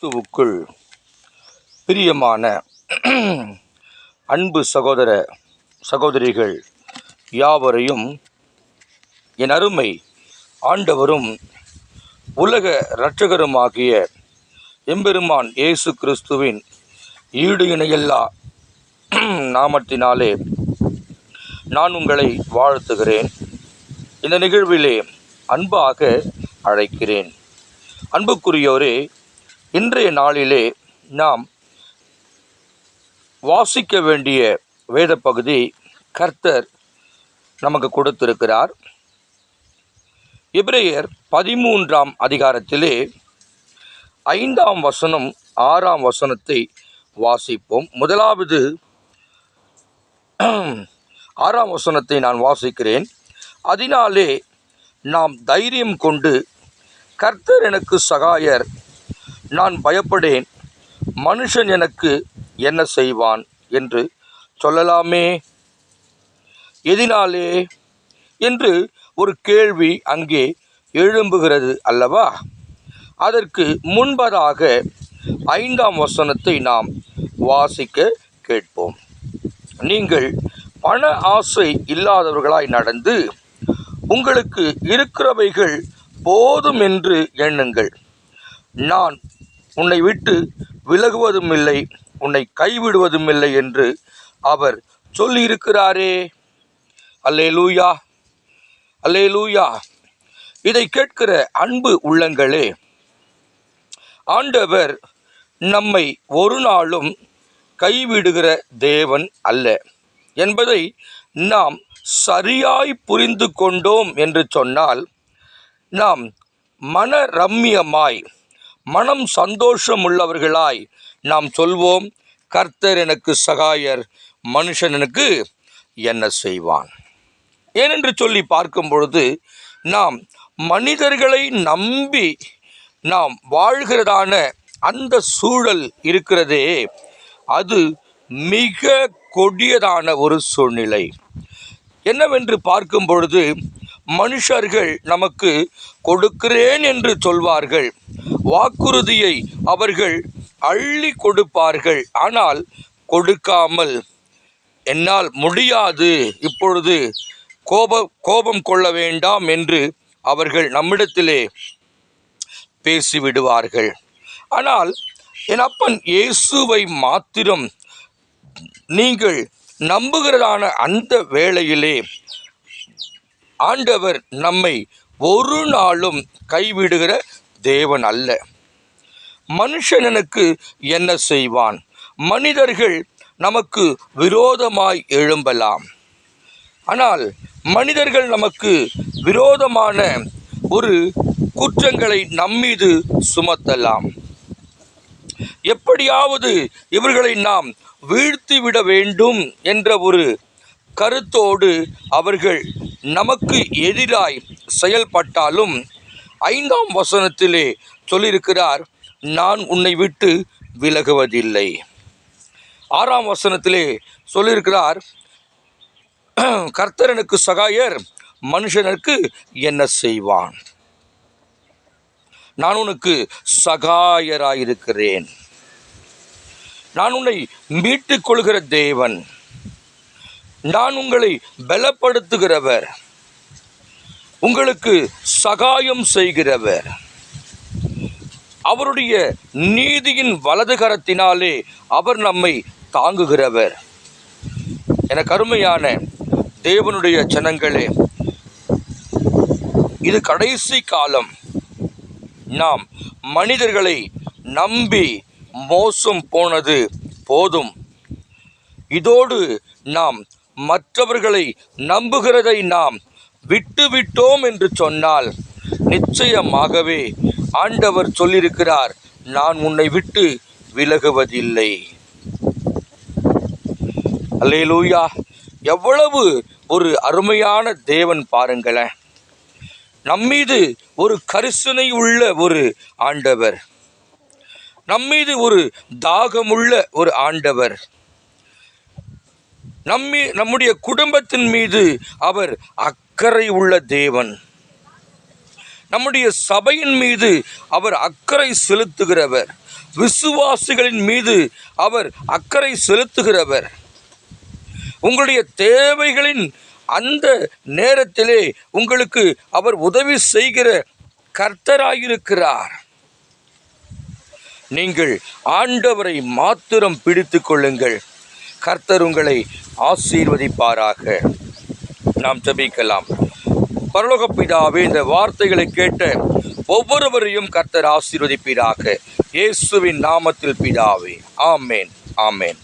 கிறிஸ்துவுக்குள் பிரியமான அன்பு சகோதர சகோதரிகள் யாவரையும் என் அருமை ஆண்டவரும் உலக இரட்சகருமாகிய எம்பெருமான் இயேசு கிறிஸ்துவின் ஈடு இணையில்லா நாமத்தினாலே நான் உங்களை வாழ்த்துகிறேன். இந்த நிகழ்விலே அன்பாக அழைக்கிறேன். அன்புக்குரியோரே, இன்றைய நாளிலே நாம் வாசிக்க வேண்டிய வேத பகுதி கர்த்தர் நமக்கு கொடுத்திருக்கிறார். எபிரேயர் 13ஆம் அதிகாரத்திலே 5ஆம் வசனம் 6ஆம் வசனத்தை வாசிப்போம். முதலாவது 6ஆம் வசனத்தை நான் வாசிக்கிறேன். அதனாலே நாம் தைரியம் கொண்டு, கர்த்தர் எனக்கு சகாயர், நான் பயப்படேன், மனுஷன் எனக்கு என்ன செய்வான் என்று சொல்லலாமே. எதினாலே என்று ஒரு கேள்வி அங்கே எழும்புகிறது அல்லவா? அதற்கு முன்பதாக 5ஆம் வசனத்தை நாம் வாசிக்க கேட்போம். நீங்கள் பண ஆசை இல்லாதவர்களாய் நடந்து உங்களுக்கு இருக்கிறவைகள் போதும் என்று எண்ணுங்கள். நான் உன்னை விட்டு விலகுவதும் இல்லை, உன்னை கைவிடுவதும் இல்லை என்று அவர் சொல்லியிருக்கிறாரே. அல்லேலூயா, அல்லேலூயா. இதை கேட்கிற அன்பு உள்ளங்களே, ஆண்டவர் நம்மை ஒரு நாளும் கைவிடுகிற தேவன் அல்ல என்பதை நாம் சரியாய் புரிந்து கொண்டோம் என்று சொன்னால், நாம் மனரம்யமாய் மனம் சந்தோஷமுள்ளவர்களாய் நாம் சொல்வோம், கர்த்தர் எனக்கு சகாயர், மனுஷன் எனக்கு என்ன செய்வான். ஏனென்று சொல்லி பார்க்கும் பொழுது, நாம் மனிதர்களை நம்பி நாம் வாழ்கிறதான அந்த சூழல் இருக்கிறதே, அது மிக கொடியதான ஒரு சூழ்நிலை. என்னவென்று பார்க்கும் பொழுது, மனுஷர்கள் நமக்கு கொடுக்கிறேன் என்று சொல்வார்கள், வாக்குறுதியை அவர்கள் அள்ளி கொடுப்பார்கள். ஆனால் கொடுக்காமல், என்னால் முடியாது, இப்பொழுது கோபம் கொள்ள வேண்டாம் என்று அவர்கள் நம்மிடத்திலே பேசிவிடுவார்கள். ஆனால் என் அப்பன் இயேசுவை மாத்திரம் நீங்கள் நம்புகிறதான அந்த வேளையிலே ஆண்டவர் நம்மை ஒரு நாளும் கைவிடுகிற தேவன் அல்ல. மனுஷன் எனக்கு என்ன செய்வான்? மனிதர்கள் நமக்கு விரோதமாய் எழும்பலாம். ஆனால் மனிதர்கள் நமக்கு விரோதமான ஒரு குற்றங்களை நம்மீது சுமத்தலாம். எப்படியாவது இவர்களை நாம் வீழ்த்திவிட வேண்டும் என்ற ஒரு கருத்தோடு அவர்கள் நமக்கு எதிராய் செயல்பட்டாலும், 5ஆம் வசனத்திலே சொல்லியிருக்கிறார், நான் உன்னை விட்டு விலகுவதில்லை. 6ஆம் வசனத்திலே சொல்லியிருக்கிறார், கர்த்தர் எனக்கு சகாயர், மனுஷனுக்கு என்ன செய்வான். நான் உனக்கு சகாயராயிருக்கிறேன். நான் உன்னை மீட்டுக் கொள்கிற தேவன். நான் உங்களை பலப்படுத்துகிறவர், உங்களுக்கு சகாயம் செய்கிறவர். அவருடைய நீதியின் வலது கரத்தினாலே அவர் நம்மை தாங்குகிறவர். எனக்கு அருமையான தேவனுடைய ஜனங்களே, இது கடைசி காலம். நாம் மனிதர்களை நம்பி மோசம் போனது போதும். இதோடு நாம் மற்றவர்களை நம்புகிறதை நாம் விட்டுவிட்டோம் என்று சொன்னால், நிச்சயமாகவே ஆண்டவர் சொல்லியிருக்கிறார், நான் உன்னை விட்டு விலகுவதில்லை. அல்லேலூயா. எவ்வளவு ஒரு அருமையான தேவன் பாருங்களேன். நம்மீது ஒரு கரிசனை உள்ள ஒரு ஆண்டவர், நம்மீது ஒரு தாகமுள்ள ஒரு ஆண்டவர், நம்முடைய குடும்பத்தின் மீது அவர் அக்கறை உள்ள தேவன். நம்முடைய சபையின் மீது அவர் அக்கறை செலுத்துகிறவர். விசுவாசிகளின் மீது அவர் அக்கறை செலுத்துகிறவர். உங்களுடைய தேவைகளின் அந்த நேரத்திலே உங்களுக்கு அவர் உதவி செய்கிற கர்த்தராயிருக்கிறார். நீங்கள் ஆண்டவரை மாத்திரம் பிடித்து கொள்ளுங்கள். கர்த்தர் உங்களை ஆசீர்வதிப்பாராக. நாம் ஜெபிக்கலாம். பரலோக பிதாவே, இந்த வார்த்தைகளை கேட்ட ஒவ்வொருவரையும் கர்த்தர் ஆசீர்வதிப்பீராக. இயேசுவின் நாமத்தில் பிதாவே. ஆமேன், ஆமேன்.